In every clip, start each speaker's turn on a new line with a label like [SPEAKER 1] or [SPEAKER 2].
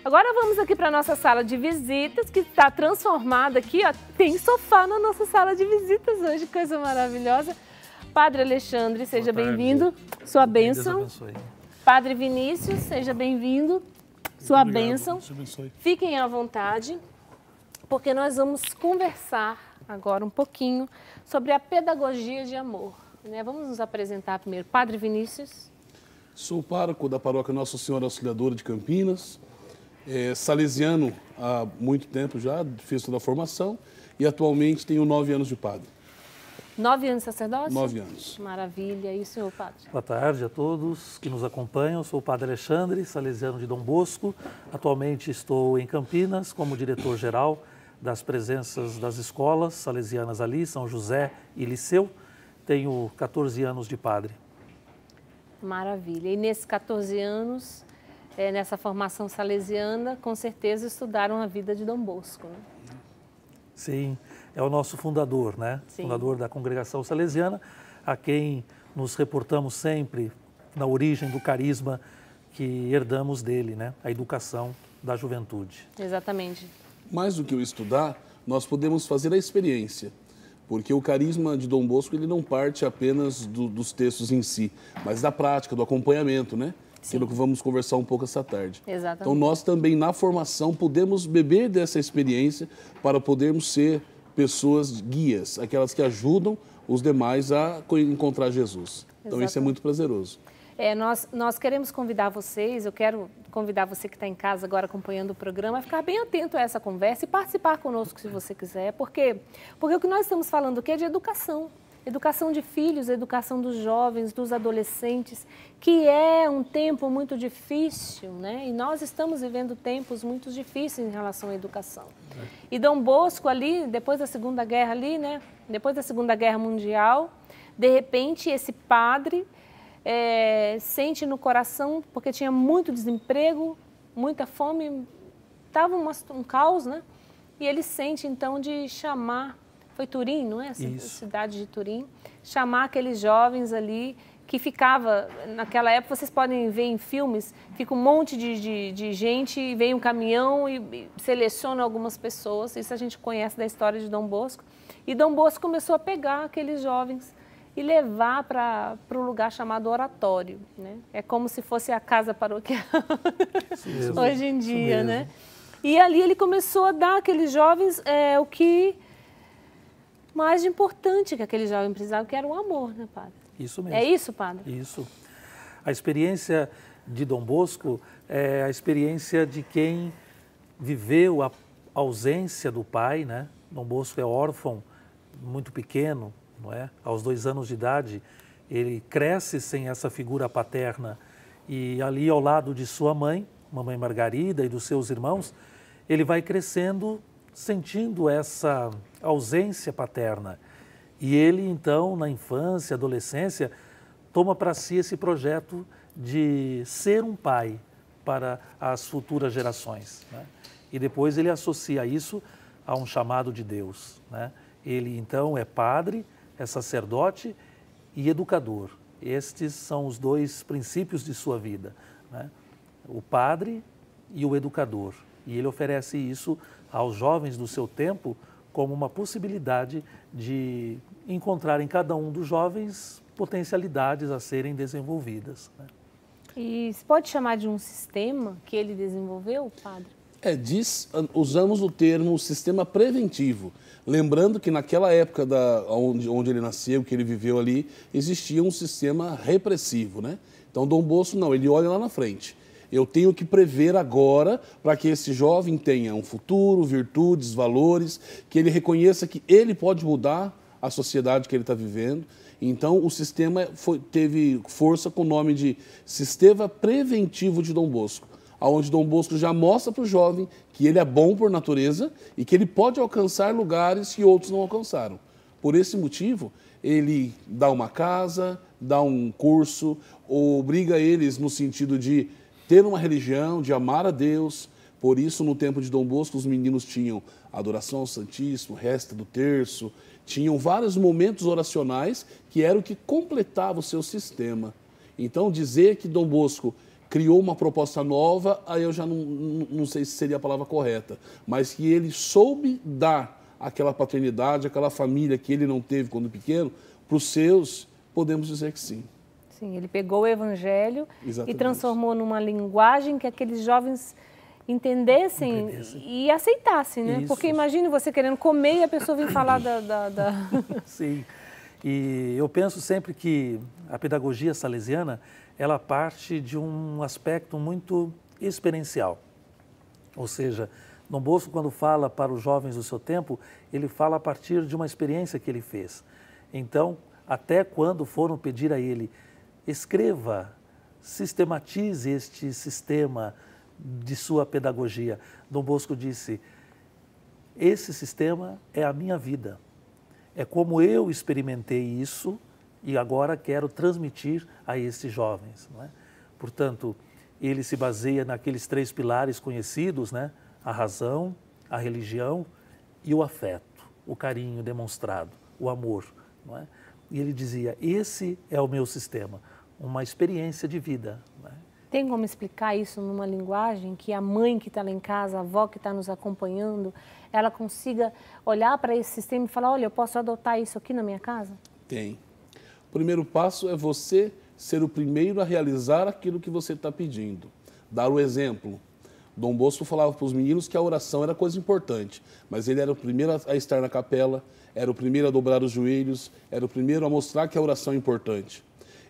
[SPEAKER 1] Agora vamos aqui para a nossa sala de visitas, que está transformada aqui, ó. Tem sofá na nossa sala de visitas hoje, coisa maravilhosa. Padre Alexandre, seja bem-vindo. Sua bênção. Padre Vinícius, seja bem-vindo. Sua bênção. Fiquem à vontade, porque nós vamos conversar agora um pouquinho sobre a pedagogia de amor, né? Vamos nos apresentar primeiro. Padre Vinícius.
[SPEAKER 2] Sou pároco da paróquia Nossa Senhora Auxiliadora de Campinas, salesiano há muito tempo já, fiz toda a formação e atualmente tenho 9 anos de padre.
[SPEAKER 1] 9 anos de sacerdócio?
[SPEAKER 2] 9 anos.
[SPEAKER 1] Maravilha. E o senhor, padre?
[SPEAKER 3] Boa tarde a todos que nos acompanham. Eu sou o padre Alexandre, salesiano de Dom Bosco. Atualmente estou em Campinas como diretor-geral das presenças das escolas salesianas ali, São José e Liceu. Tenho 14 anos de padre.
[SPEAKER 1] Maravilha. E nesses 14 anos, nessa formação salesiana, com certeza estudaram a vida de Dom Bosco, né?
[SPEAKER 3] Sim, é o nosso fundador, né?
[SPEAKER 1] Sim.
[SPEAKER 3] Fundador da congregação salesiana, a quem nos reportamos sempre na origem do carisma que herdamos dele, né? A educação da juventude.
[SPEAKER 1] Exatamente.
[SPEAKER 2] Mais do que o estudar, nós podemos fazer a experiência, porque o carisma de Dom Bosco ele não parte apenas dos textos em si, mas da prática, do acompanhamento, né?
[SPEAKER 1] Sim.
[SPEAKER 2] Aquilo que vamos conversar um pouco essa tarde.
[SPEAKER 1] Exatamente.
[SPEAKER 2] Então nós também na formação podemos beber dessa experiência para podermos ser pessoas guias, aquelas que ajudam os demais a encontrar Jesus. Então
[SPEAKER 1] Exatamente.
[SPEAKER 2] isso é muito prazeroso.
[SPEAKER 1] Nós queremos convidar vocês, eu quero convidar você que está em casa agora acompanhando o programa, a ficar bem atento a essa conversa e participar conosco se você quiser, porque o que nós estamos falando aqui é de educação. Educação de filhos, educação dos jovens, dos adolescentes, que é um tempo muito difícil, né? E nós estamos vivendo tempos muito difíceis em relação à educação. E Dom Bosco ali, depois da Segunda Guerra ali, né? Depois da Segunda Guerra Mundial, de repente esse padre sente no coração, porque tinha muito desemprego, muita fome, estava um caos, né? E ele sente então de chamar, foi Turim, não é? Isso. Cidade de Turim, chamar aqueles jovens ali que ficava, naquela época vocês podem ver em filmes, fica um monte de gente, vem um caminhão e seleciona algumas pessoas, isso a gente conhece da história de Dom Bosco, e Dom Bosco começou a pegar aqueles jovens e levar para um lugar chamado oratório, né? É como se fosse a casa paroquial hoje em dia, né? E ali ele começou a dar àqueles jovens o que mais importante que aquele jovem precisava, que era o amor, né, padre?
[SPEAKER 3] Isso mesmo.
[SPEAKER 1] É isso, padre?
[SPEAKER 3] Isso. A experiência de Dom Bosco é a experiência de quem viveu a ausência do pai, né? Dom Bosco é órfão muito pequeno, não é? Aos 2 anos de idade, ele cresce sem essa figura paterna e ali ao lado de sua mãe, mamãe Margarida, e dos seus irmãos, ele vai crescendo sentindo essa ausência paterna. E ele, então, na infância, adolescência, toma para si esse projeto de ser um pai para as futuras gerações, né? E depois ele associa isso a um chamado de Deus, né? Ele, então, é padre, é sacerdote e educador. Estes são os 2 princípios de sua vida, né? O padre e o educador. E ele oferece isso aos jovens do seu tempo como uma possibilidade de encontrar em cada um dos jovens potencialidades a serem desenvolvidas, né?
[SPEAKER 1] E se pode chamar de um sistema que ele desenvolveu, padre?
[SPEAKER 2] Usamos o termo sistema preventivo, lembrando que naquela época onde ele nasceu, que ele viveu ali, existia um sistema repressivo, né? Então Dom Bosco não, ele olha lá na frente. Eu tenho que prever agora para que esse jovem tenha um futuro, virtudes, valores, que ele reconheça que ele pode mudar a sociedade que ele está vivendo. Então, o sistema teve força com o nome de Sistema Preventivo de Dom Bosco, onde Dom Bosco já mostra para o jovem que ele é bom por natureza e que ele pode alcançar lugares que outros não alcançaram. Por esse motivo, ele dá uma casa, dá um curso, obriga eles no sentido de ter uma religião, de amar a Deus. Por isso, no tempo de Dom Bosco, os meninos tinham adoração ao Santíssimo, resta do terço, tinham vários momentos oracionais que era o que completava o seu sistema. Então, dizer que Dom Bosco criou uma proposta nova, aí eu já não sei se seria a palavra correta, mas que ele soube dar aquela paternidade, aquela família que ele não teve quando pequeno, para os seus, podemos dizer que sim.
[SPEAKER 1] Sim, ele pegou o evangelho
[SPEAKER 2] Exatamente.
[SPEAKER 1] e transformou numa linguagem que aqueles jovens entendessem e aceitassem, né?
[SPEAKER 3] Isso.
[SPEAKER 1] Porque imagine você querendo comer e a pessoa vir falar
[SPEAKER 3] Sim, e eu penso sempre que a pedagogia salesiana, ela parte de um aspecto muito experiencial. Ou seja, Dom Bosco, quando fala para os jovens do seu tempo, ele fala a partir de uma experiência que ele fez. Então, até quando foram pedir a ele, escreva, sistematize este sistema de sua pedagogia, Dom Bosco disse, esse sistema é a minha vida. É como eu experimentei isso e agora quero transmitir a esses jovens. Não é? Portanto, ele se baseia naqueles 3 pilares conhecidos, né? A razão, a religião e o afeto, o carinho demonstrado, o amor. Não é? E ele dizia, esse é o meu sistema, uma experiência de vida. Não é?
[SPEAKER 1] Tem como explicar isso numa linguagem que a mãe que está lá em casa, a avó que está nos acompanhando, ela consiga olhar para esse sistema e falar, olha, eu posso adotar isso aqui na minha casa?
[SPEAKER 2] Tem. O primeiro passo é você ser o primeiro a realizar aquilo que você está pedindo. Dar o exemplo. Dom Bosco falava para os meninos que a oração era coisa importante, mas ele era o primeiro a estar na capela, era o primeiro a dobrar os joelhos, era o primeiro a mostrar que a oração é importante.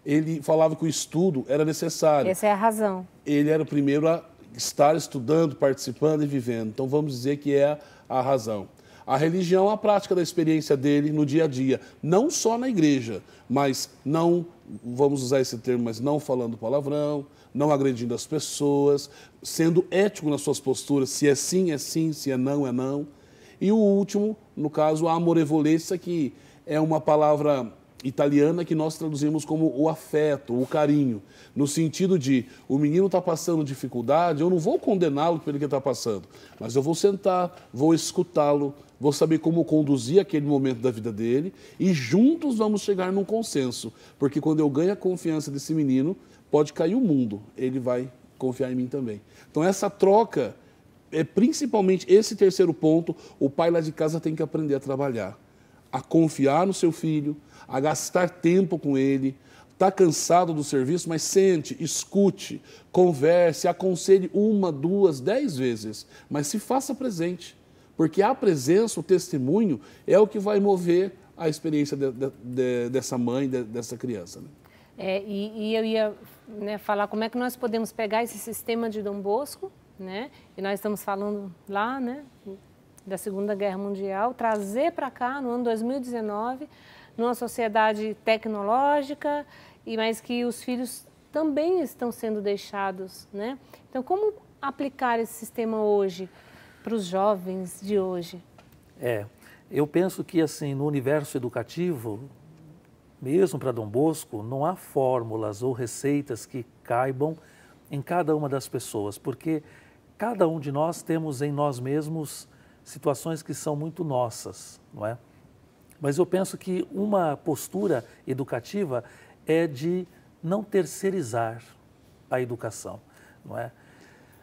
[SPEAKER 2] Ele falava que o estudo era necessário.
[SPEAKER 1] Essa é a razão.
[SPEAKER 2] Ele era o primeiro a estar estudando, participando e vivendo. Então vamos dizer que é a razão. A religião é a prática da experiência dele no dia a dia, não só na igreja, mas não, vamos usar esse termo, mas não falando palavrão, não agredindo as pessoas, sendo ético nas suas posturas, se é sim, se é não, é não. E o último, no caso, a amorevolezza, que é uma palavra italiana que nós traduzimos como o afeto, o carinho, no sentido de o menino está passando dificuldade, eu não vou condená-lo pelo que está passando, mas eu vou sentar, vou escutá-lo, vou saber como conduzir aquele momento da vida dele e juntos vamos chegar num consenso, porque quando eu ganho a confiança desse menino, pode cair o mundo, ele vai confiar em mim também. Então essa troca, é principalmente esse terceiro ponto, o pai lá de casa tem que aprender a trabalhar, a confiar no seu filho, a gastar tempo com ele, está cansado do serviço, mas sente, escute, converse, aconselhe 1, 2, 10 vezes, mas se faça presente, porque a presença, o testemunho, é o que vai mover a experiência dessa mãe, dessa criança. Né?
[SPEAKER 1] E eu ia falar como é que nós podemos pegar esse sistema de Dom Bosco, né? E nós estamos falando lá, né, da Segunda Guerra Mundial, trazer para cá, no ano 2019, numa sociedade tecnológica, mas que os filhos também estão sendo deixados, né? Então, como aplicar esse sistema hoje para os jovens de hoje?
[SPEAKER 3] Eu penso que assim, no universo educativo, mesmo para Dom Bosco, não há fórmulas ou receitas que caibam em cada uma das pessoas, porque cada um de nós temos em nós mesmos situações que são muito nossas, não é? Mas eu penso que uma postura educativa é de não terceirizar a educação, não é?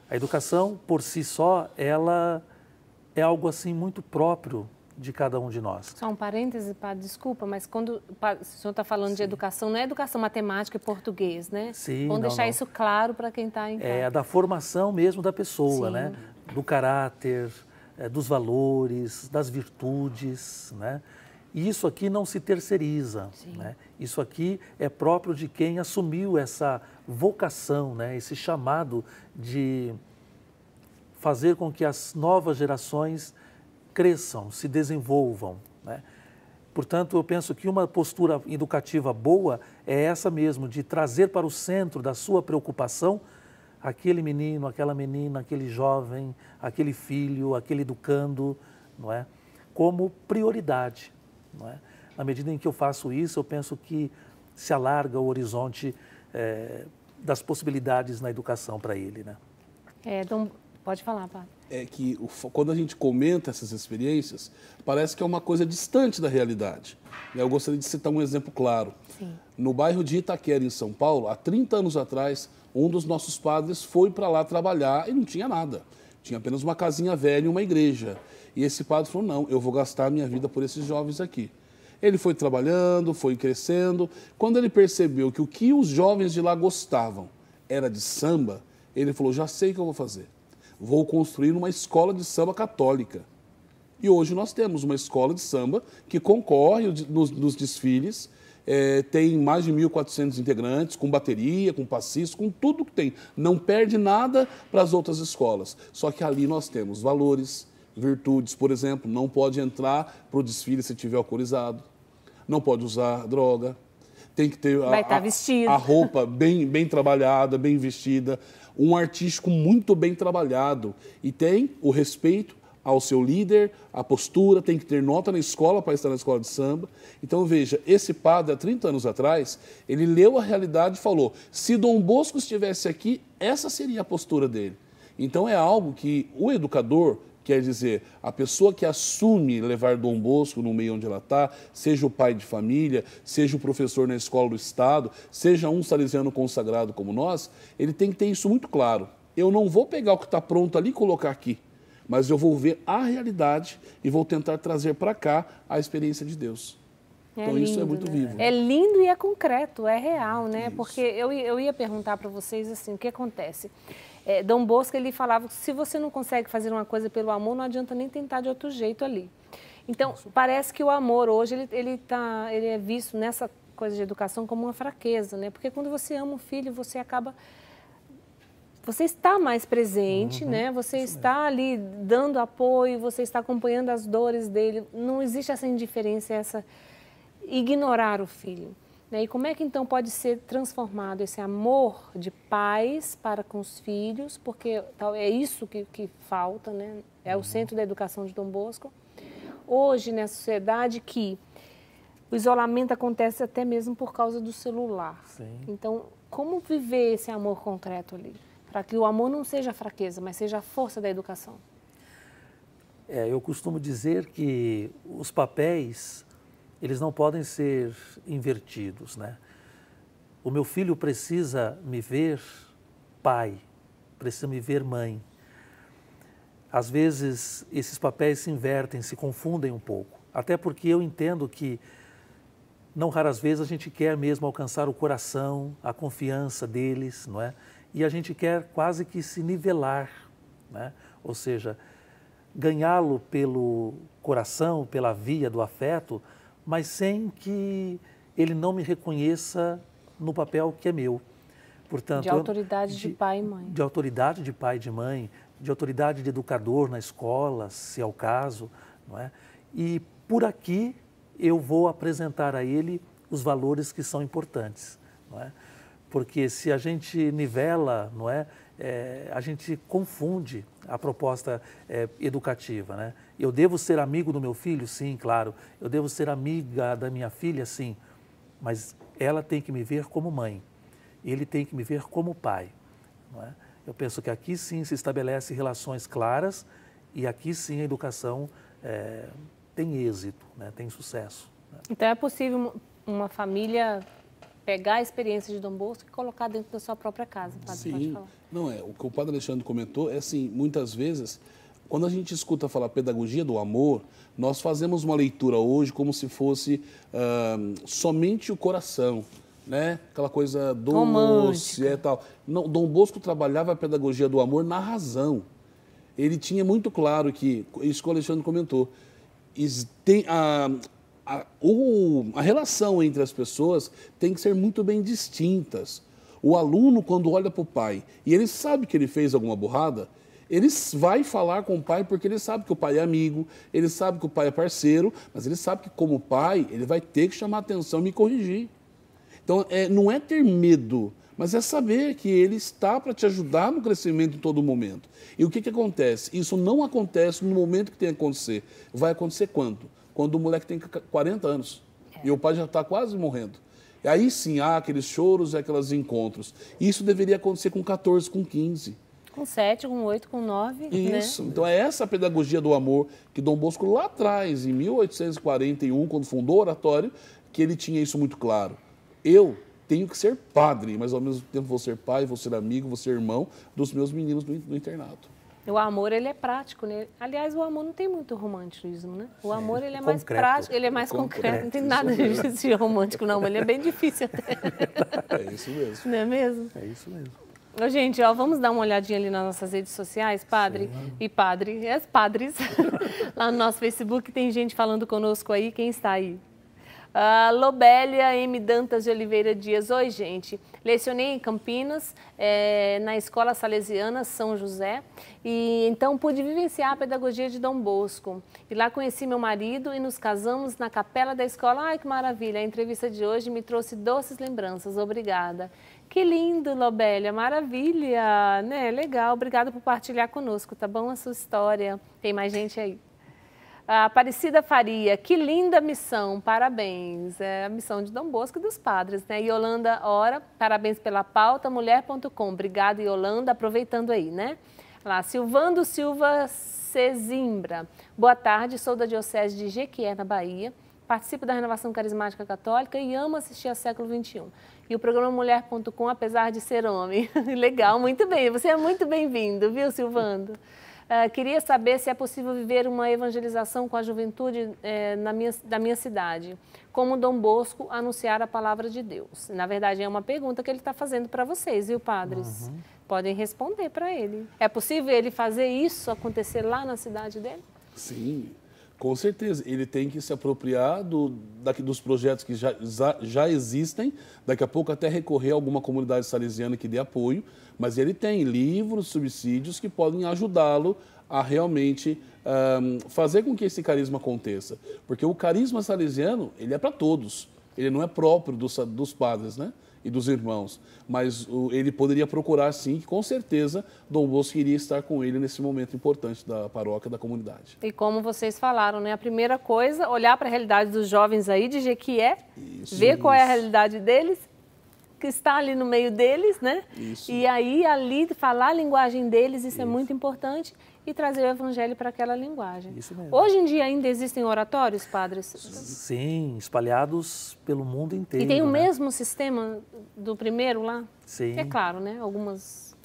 [SPEAKER 3] A educação, por si só, ela é algo assim muito próprio de cada um de nós.
[SPEAKER 1] Só um parêntese, padre, desculpa, mas quando o senhor está falando de educação, não é educação matemática e português, né?
[SPEAKER 3] Sim,
[SPEAKER 1] vamos deixar isso claro para quem está em casa.
[SPEAKER 3] É da formação mesmo da pessoa,
[SPEAKER 1] Sim.
[SPEAKER 3] né? Do caráter, dos valores, das virtudes, né? E isso aqui não se terceiriza, né? Isso aqui é próprio de quem assumiu essa vocação, né? Esse chamado de fazer com que as novas gerações cresçam, se desenvolvam, né? Portanto, eu penso que uma postura educativa boa é essa mesmo, de trazer para o centro da sua preocupação aquele menino, aquela menina, aquele jovem, aquele filho, aquele educando, não é? Como prioridade. Não é? Na medida em que eu faço isso, eu penso que se alarga o horizonte das possibilidades na educação para ele. Né?
[SPEAKER 1] Então, pode falar, padre.
[SPEAKER 2] É que quando a gente comenta essas experiências, parece que é uma coisa distante da realidade. Eu gostaria de citar um exemplo claro.
[SPEAKER 1] Sim.
[SPEAKER 2] No bairro de Itaquera, em São Paulo, há 30 anos atrás, um dos nossos padres foi para lá trabalhar e não tinha nada. Tinha apenas uma casinha velha e uma igreja. E esse padre falou, não, eu vou gastar a minha vida por esses jovens aqui. Ele foi trabalhando, foi crescendo. Quando ele percebeu que o que os jovens de lá gostavam era de samba, ele falou, já sei o que eu vou fazer. Vou construir uma escola de samba católica. E hoje nós temos uma escola de samba que concorre nos desfiles, tem mais de 1.400 integrantes, com bateria, com passista, com tudo que tem. Não perde nada para as outras escolas. Só que ali nós temos valores, virtudes, por exemplo, não pode entrar para o desfile se estiver alcoolizado, não pode usar droga, tem que ter a roupa bem trabalhada, bem vestida, um artístico muito bem trabalhado e tem o respeito ao seu líder, a postura, tem que ter nota na escola para estar na escola de samba. Então, veja, esse padre, há 30 anos atrás, ele leu a realidade e falou, se Dom Bosco estivesse aqui, essa seria a postura dele. Então, é algo que o educador, quer dizer, a pessoa que assume levar Dom Bosco no meio onde ela está, seja o pai de família, seja o professor na escola do Estado, seja um salesiano consagrado como nós, ele tem que ter isso muito claro. Eu não vou pegar o que está pronto ali e colocar aqui, mas eu vou ver a realidade e vou tentar trazer para cá a experiência de Deus. Então,
[SPEAKER 1] lindo,
[SPEAKER 2] isso é muito vivo.
[SPEAKER 1] É lindo e é concreto, é real, né?
[SPEAKER 2] Isso.
[SPEAKER 1] Porque eu ia perguntar para vocês assim, o que acontece? Dom Bosco, ele falava que se você não consegue fazer uma coisa pelo amor, não adianta nem tentar de outro jeito ali. Então, parece que o amor hoje, ele é visto nessa coisa de educação como uma fraqueza, né? Porque quando você ama um filho, você está mais presente, né? Você está ali dando apoio, você está acompanhando as dores dele. Não existe essa indiferença, essa ignorar o filho. E como é que então pode ser transformado esse amor de pais para com os filhos, porque é isso que falta, né? É o centro da educação de Dom Bosco. Hoje, nessa sociedade que o isolamento acontece até mesmo por causa do celular.
[SPEAKER 3] Sim.
[SPEAKER 1] Então, como viver esse amor concreto ali? Para que o amor não seja fraqueza, mas seja a força da educação.
[SPEAKER 3] Eu costumo dizer que os papéis, eles não podem ser invertidos, né? O meu filho precisa me ver pai, precisa me ver mãe. Às vezes, esses papéis se invertem, se confundem um pouco. Até porque eu entendo que, não raras vezes, a gente quer mesmo alcançar o coração, a confiança deles, não é? E a gente quer quase que se nivelar, né? Ou seja, ganhá-lo pelo coração, pela via do afeto, mas sem que ele não me reconheça no papel que é meu. Portanto,
[SPEAKER 1] de autoridade de pai e mãe.
[SPEAKER 3] De autoridade de pai e de mãe, de autoridade de educador na escola, se é o caso, não é? E por aqui eu vou apresentar a ele os valores que são importantes, não é? Porque se a gente nivela, não é? A gente confunde a proposta educativa, né? Eu devo ser amigo do meu filho? Sim, claro. Eu devo ser amiga da minha filha? Sim. Mas ela tem que me ver como mãe. Ele tem que me ver como pai, não é? Eu penso que aqui sim se estabelece relações claras e aqui sim a educação tem êxito, né? Tem sucesso, né?
[SPEAKER 1] Então é possível uma família pegar a experiência de Dom Bosco e colocar dentro da sua própria casa, padre?
[SPEAKER 2] Sim.
[SPEAKER 1] Pode falar.
[SPEAKER 2] Não, o que o padre Alexandre comentou é assim, muitas vezes, quando a gente escuta falar pedagogia do amor, nós fazemos uma leitura hoje como se fosse somente o coração, né? Aquela coisa doce e tal. Não, Dom Bosco trabalhava a pedagogia do amor na razão. Ele tinha muito claro que, isso que o Alexandre comentou, tem a relação entre as pessoas tem que ser muito bem distintas. O aluno, quando olha para o pai e ele sabe que ele fez alguma burrada, ele vai falar com o pai porque ele sabe que o pai é amigo, ele sabe que o pai é parceiro, mas ele sabe que como pai, ele vai ter que chamar a atenção e me corrigir. Então, não é ter medo, mas é saber que ele está para te ajudar no crescimento em todo momento. E o que acontece? Isso não acontece no momento que tem que acontecer. Vai acontecer quando? Quando o moleque tem 40 anos e o pai já está quase morrendo. E aí sim, há aqueles choros e aqueles encontros. Isso deveria acontecer com 14, com 15.
[SPEAKER 1] Com 7, com 8, com 9,
[SPEAKER 2] Isso.
[SPEAKER 1] Né?
[SPEAKER 2] Então é essa a pedagogia do amor que Dom Bosco lá atrás, em 1841, quando fundou o oratório, que ele tinha isso muito claro. Eu tenho que ser padre, mas ao mesmo tempo vou ser pai, vou ser amigo, vou ser irmão dos meus meninos do internato.
[SPEAKER 1] O amor, ele é prático, né? Aliás, o amor não tem muito romantismo, né? O amor, ele é mais
[SPEAKER 3] concreto.
[SPEAKER 1] Prático, ele é mais concreto. Não tem nada de romântico, não, mas ele é bem difícil até.
[SPEAKER 2] É isso mesmo.
[SPEAKER 1] Não é mesmo?
[SPEAKER 3] É isso mesmo.
[SPEAKER 1] Ô, gente, ó, vamos dar uma olhadinha ali nas nossas redes sociais, padre e padre, as padres. Lá no nosso Facebook tem gente falando conosco aí. Quem está aí? Lobélia M. Dantas de Oliveira Dias. Oi, gente. Lecionei em Campinas, na Escola Salesiana São José, e então pude vivenciar a pedagogia de Dom Bosco. E lá conheci meu marido e nos casamos na capela da escola. Ai, que maravilha! A entrevista de hoje me trouxe doces lembranças. Obrigada. Que lindo, Lobélia, maravilha, né? Legal, obrigada por partilhar conosco, tá bom? A sua história. Tem mais gente aí. Aparecida Faria, que linda missão, parabéns. É a missão de Dom Bosco e dos padres, né? Yolanda Ora, parabéns pela pauta, mulher.com. Obrigada, Yolanda, aproveitando aí, né? Lá, Silvando Silva Cezimbra. Boa tarde, sou da Diocese de Jequié, na Bahia. Participo da Renovação Carismática Católica e amo assistir a Século XXI. E o programa Mulher.com, apesar de ser homem. Legal, muito bem. Você é muito bem-vindo, viu, Silvando? Queria saber se é possível viver uma evangelização com a juventude da minha cidade. Como Dom Bosco anunciar a palavra de Deus. Na verdade, é uma pergunta que ele está fazendo para vocês, viu, padres?
[SPEAKER 3] Uhum.
[SPEAKER 1] Podem responder para ele. É possível ele fazer isso acontecer lá na cidade dele?
[SPEAKER 2] Sim, com certeza. Ele tem que se apropriar dos projetos que já existem, daqui a pouco até recorrer a alguma comunidade salesiana que dê apoio, mas ele tem livros, subsídios que podem ajudá-lo a realmente fazer com que esse carisma aconteça. Porque o carisma salesiano, ele é para todos, ele não é próprio dos padres, né? E dos irmãos, mas ele poderia procurar sim, que com certeza Dom Bosco iria estar com ele nesse momento importante da paróquia, da comunidade.
[SPEAKER 1] E como vocês falaram, né? A primeira coisa, olhar para a realidade dos jovens aí de Jequié, ver qual é a realidade deles, que está ali no meio deles, né?
[SPEAKER 2] Isso.
[SPEAKER 1] E aí ali falar a linguagem deles, isso é muito importante, e trazer o evangelho para aquela linguagem.
[SPEAKER 3] Isso mesmo.
[SPEAKER 1] Hoje em dia ainda existem oratórios, padres?
[SPEAKER 3] Sim, espalhados pelo mundo inteiro.
[SPEAKER 1] E tem o
[SPEAKER 3] né?
[SPEAKER 1] mesmo sistema do primeiro lá?
[SPEAKER 3] Sim.
[SPEAKER 1] É claro, né? Algumas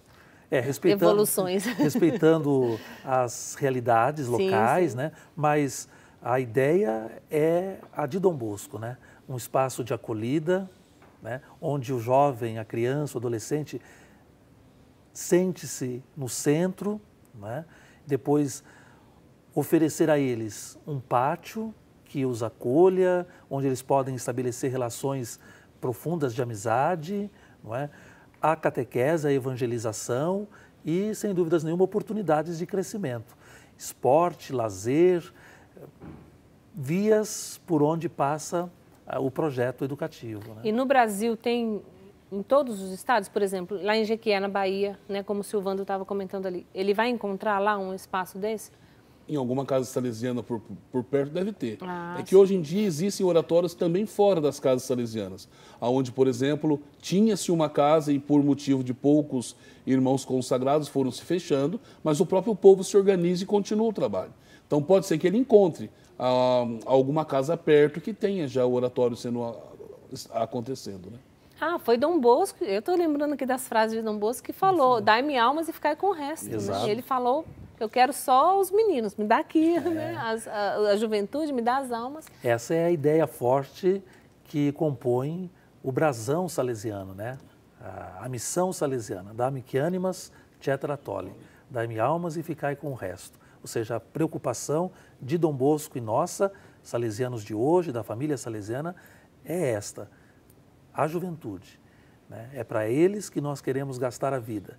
[SPEAKER 3] respeitando,
[SPEAKER 1] evoluções.
[SPEAKER 3] Respeitando as realidades locais,
[SPEAKER 1] sim.
[SPEAKER 3] né? Mas a ideia é a de Dom Bosco, né? Um espaço de acolhida, né? Onde o jovem, a criança, o adolescente sente-se no centro, né? Depois oferecer a eles um pátio que os acolha, onde eles podem estabelecer relações profundas de amizade, não é? A catequese, a evangelização e, sem dúvidas nenhuma, oportunidades de crescimento. Esporte, lazer, vias por onde passa o projeto educativo. Né?
[SPEAKER 1] E no Brasil tem, em todos os estados, por exemplo, lá em Jequié, na Bahia, né, como o Silvando estava comentando ali, ele vai encontrar lá um espaço desse?
[SPEAKER 2] Em alguma casa salesiana por perto deve ter.
[SPEAKER 1] Ah,
[SPEAKER 2] é que hoje em dia existem oratórios também fora das casas salesianas, onde, por exemplo, tinha-se uma casa e por motivo de poucos irmãos consagrados foram se fechando, mas o próprio povo se organiza e continua o trabalho. Então pode ser que ele encontre alguma casa perto que tenha já o oratório acontecendo, né?
[SPEAKER 1] Ah, foi Dom Bosco, eu estou lembrando aqui das frases de Dom Bosco que falou, dai-me almas e ficai com o resto. Né? Ele falou, eu quero só os meninos, me dá aqui né? a juventude, me dá as almas.
[SPEAKER 3] Essa é a ideia forte que compõe o brasão salesiano, né? A missão salesiana, dá-me que animas, cetera tole, dai-me almas e ficai com o resto. Ou seja, a preocupação de Dom Bosco e nossa, salesianos de hoje, da família salesiana, é esta, a juventude. Né? É para eles que nós queremos gastar a vida.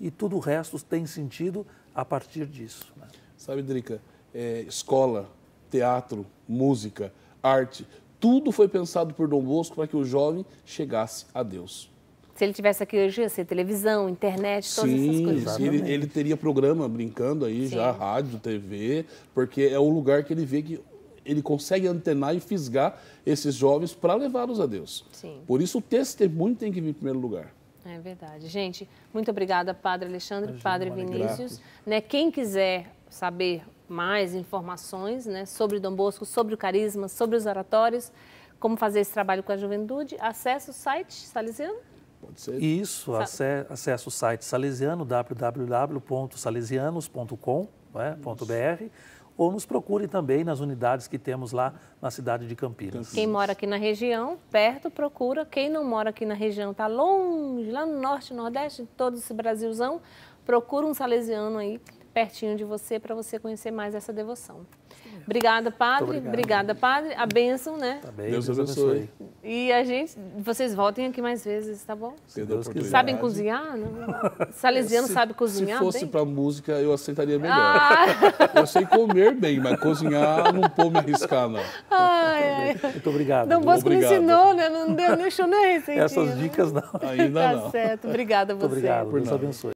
[SPEAKER 3] E tudo o resto tem sentido a partir disso. Né?
[SPEAKER 2] Sabe, Drica, escola, teatro, música, arte, tudo foi pensado por Dom Bosco para que o jovem chegasse a Deus.
[SPEAKER 1] Se ele tivesse aqui hoje, ia ser televisão, internet, todas essas coisas.
[SPEAKER 2] Sim, ele teria programa brincando aí, já rádio, TV, porque é o lugar que ele vê que ele consegue antenar e fisgar esses jovens para levá-los a Deus.
[SPEAKER 1] Sim.
[SPEAKER 2] Por isso o testemunho tem que vir em primeiro lugar.
[SPEAKER 1] É verdade. Gente, muito obrigada, Padre Alexandre, Padre Vinícius. Né, quem quiser saber mais informações né, sobre Dom Bosco, sobre o carisma, sobre os oratórios, como fazer esse trabalho com a juventude, acesse o site salesiano.
[SPEAKER 2] Pode ser.
[SPEAKER 3] Isso, acesse o site salesiano, www.salesianos.com.br, ou nos procure também nas unidades que temos lá na cidade de Campinas.
[SPEAKER 1] Quem mora aqui na região, perto, procura. Quem não mora aqui na região, está longe, lá no norte, nordeste, todo esse Brasilzão, procura um salesiano aí pertinho de você para você conhecer mais essa devoção. Obrigada, Padre. Obrigada, Padre. A bênção, né?
[SPEAKER 3] Tá bem,
[SPEAKER 2] Deus abençoe.
[SPEAKER 1] E vocês voltem aqui mais vezes, tá bom?
[SPEAKER 2] Se Deus quiser.
[SPEAKER 1] Sabem cozinhar? Não? Salesiano sabe cozinhar
[SPEAKER 2] Se fosse
[SPEAKER 1] bem?
[SPEAKER 2] para música, eu aceitaria melhor. Eu sei comer bem, mas cozinhar não vou me arriscar, não.
[SPEAKER 3] Muito obrigado.
[SPEAKER 1] Dom Bosco me ensinou, né? Não deixou nem receitinha.
[SPEAKER 3] Essas dicas não.
[SPEAKER 2] Ainda não.
[SPEAKER 1] Tá certo. Obrigada a você.
[SPEAKER 3] Muito obrigado. Deus abençoe.